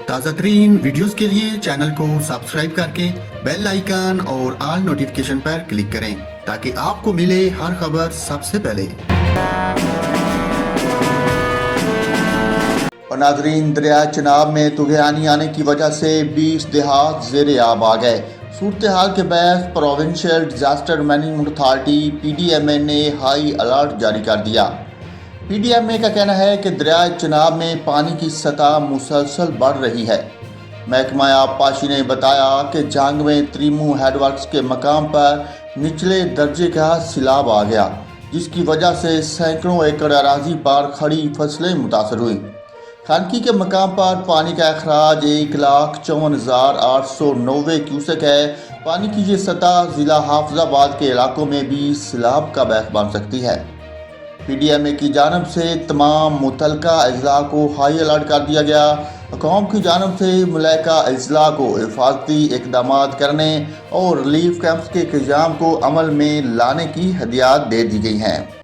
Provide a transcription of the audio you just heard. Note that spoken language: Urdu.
تازہ ترین ویڈیوز کے لیے چینل کو سبسکرائب کر کے بیل آئیکن اور آل نوٹیفیکیشن پر کلک کریں تاکہ آپ کو ملے ہر خبر سب سے پہلے۔ اور ناظرین، دریائے چناب میں طوفانی آنے کی وجہ سے 20 دیہات زیر آب آ گئے۔ صورتحال کے باعث provincial disaster management authority PDMA نے ہائی الرٹ جاری کر دیا۔ PDMA کا کہنا ہے کہ دریائے چناب میں پانی کی سطح مسلسل بڑھ رہی ہے۔ محکمہ آب پاشی نے بتایا کہ جھنگ میں تریمو ہیڈ ورکس کے مقام پر نچلے درجے کا سیلاب آ گیا، جس کی وجہ سے سینکڑوں ایکڑ اراضی پر کھڑی فصلیں متاثر ہوئیں۔ خانقی کے مقام پر پانی کا اخراج 1,54,890 کیوسک ہے۔ پانی کی یہ سطح ضلع حافظ آباد کے علاقوں میں بھی سیلاب کا باعث بن سکتی ہے۔ PDMA کی جانب سے تمام متعلقہ اضلاع کو ہائی الرٹ کر دیا گیا۔ حکام کی جانب سے ملحقہ اضلاع کو حفاظتی اقدامات کرنے اور ریلیف کیمپس کے قیام کو عمل میں لانے کی ہدایات دے دی گئی ہیں۔